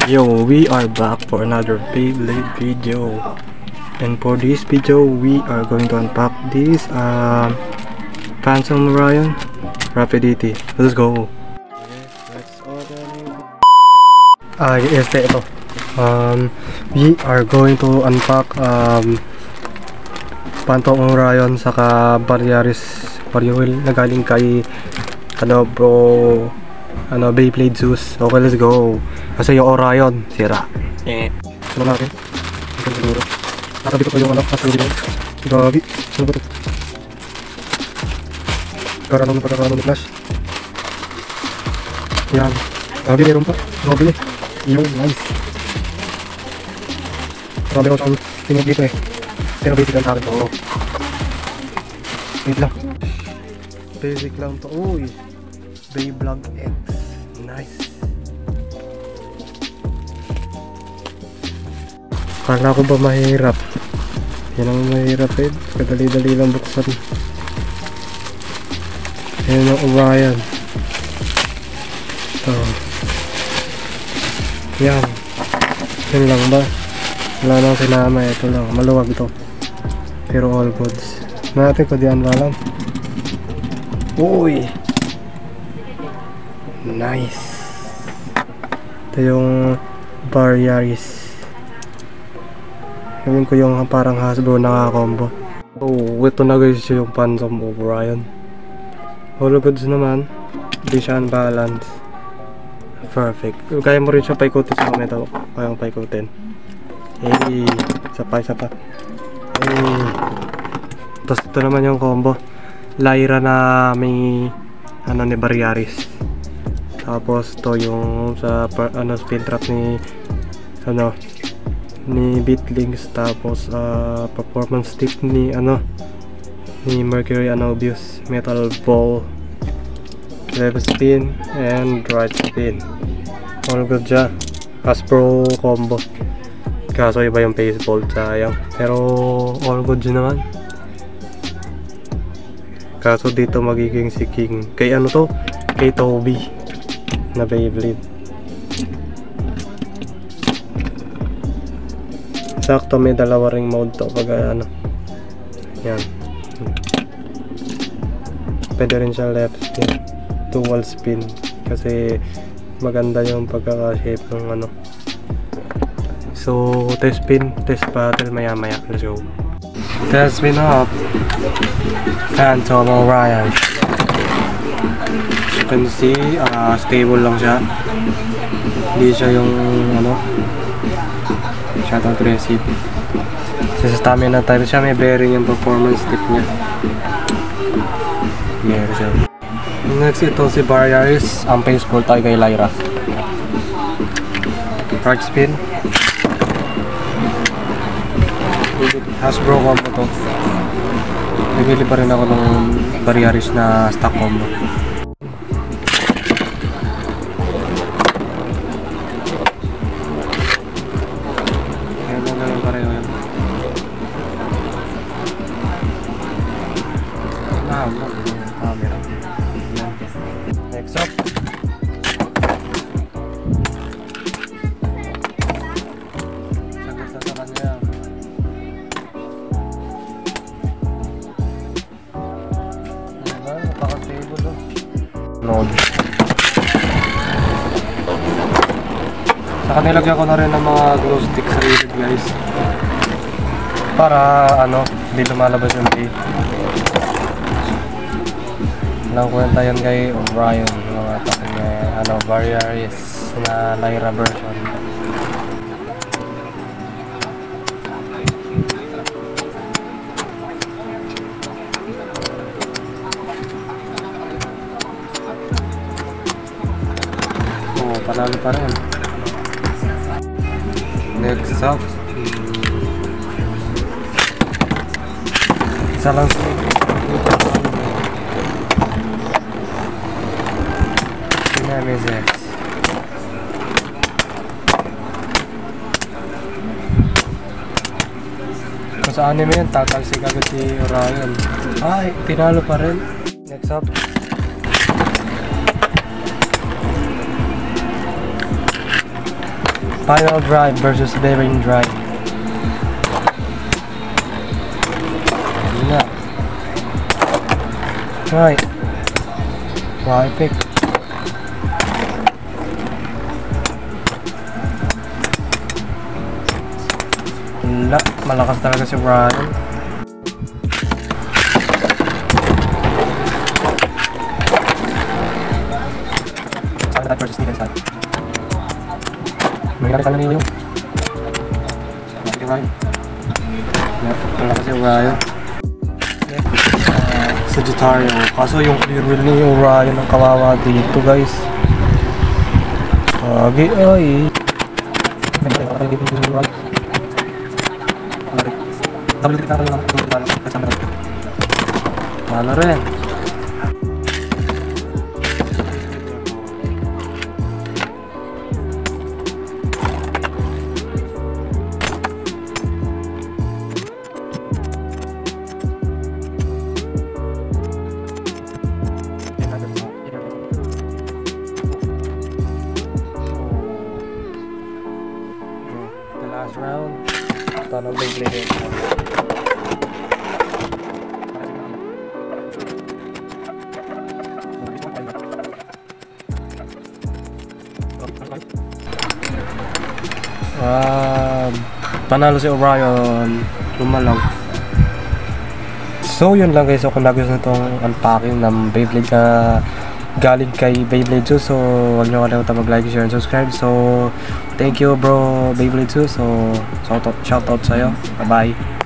Yo, we are back for another Beyblade video, and for this video we are going to unpack this Phantom Orion Rapidity. Let's go. Let's order. Yes, ito. We are going to unpack Phantom Orion saka Baryaris Warrior na galing kay Beyblade Zeus. Okay, let's go. Kasi yung Orion sira. Ano natin? Ito siguro. Natabi ko pa yung kasulino. Grabe. Ano ba ito? Karano ng pagkakano ng flash. Yan. Grabe, meron pa. Grabe. Yung nice. Grabe ko siyang tingog dito Pero basic lang sa akin to. Wait lang. Basic lang to. Uy. Beyblade X. Nice. Kala ko ba mahirap? Yan ang mahirap kadali-dali lang buksan. Yan ang Orion. So yan. Yan lang ba? Wala nang sinama. Ito lang. Maluwag ito. Pero all goods. Natin ko diyan lang. Uy! Nice. Ito yung Baryaris. Gawin ko yung parang Hasbro naka-combo. Oh, ito na guys yung Phantom Orion. All goods naman. Hindi siya unbalance. Perfect. Kaya mo rin siya paikutin sa metal. Kaya mo paikutin. Hey, isa pa. Hey. Tapos ito naman yung combo. Lyra na may ni Baryaris. Tapos to yung sa spin trap ni Beatlings. Tapos performance stick ni Mercury Anobius, metal ball, left spin and right spin. All good siya. Hasbro combo. Kaso iba yung baseball, sayang. Pero all good siya naman. Kaso dito magiging si King. Kay kay Toby na Beyblade. Sakto may dalawa ring mode to pag yan. Pwede rin siya left spin, dual spin kasi maganda yung pagkaka-shape ng So test spin, test battle maya. Let's go. Test spin up. Phantom Orion. You can see stable lang siya. Hindi siya yung masyado aggressive. Sa stamina type siya, may bearing yung performance stick niya. Meron siya. Next ito si Baryaris. Ang baseball tayo kay Lyra. Right spin. Hasbro combo to. Bibili pa rin ako ng Baryaris na stock combo. Ganun pa rin yun. Nahawag yung camera. Next up. Sagot na sa kanya. Saka nilagyan ko na rin ng mga glow stick sa gilid guys para hindi lumalabas yung tape. Walang kwenta yan kay Orion, mga taking Baryaris na Lyra version. Panalo pa rin. Next up, isa lang sa Nemesis. Kung sa anime yun, tatalsik agad si Orion. Ay, tinalo pa rin. Next up, Final Drive versus Daring Drive. Yun na. Right. Why pick? Wala. Malakas talaga si Brian. Saan versus Steven side. May ginamit ka na niyo. Okay, Ryan. Malakas si Ryan. Sagittario. Kaso yung clear wheel ni Ryan ang kawawa dito, guys. Agi ay. Talo rin. Last round. Tanong Beyblade. Panalo si Orion. Lumalaw. So yun lang guys. So kung nagustuhan itong unpacking ng Beyblade na galing kay Beyblade 2, so huwag nyo kalimutan mag-like, share, and subscribe. So thank you bro Beyblade 2. So shoutout sa'yo. Bye bye.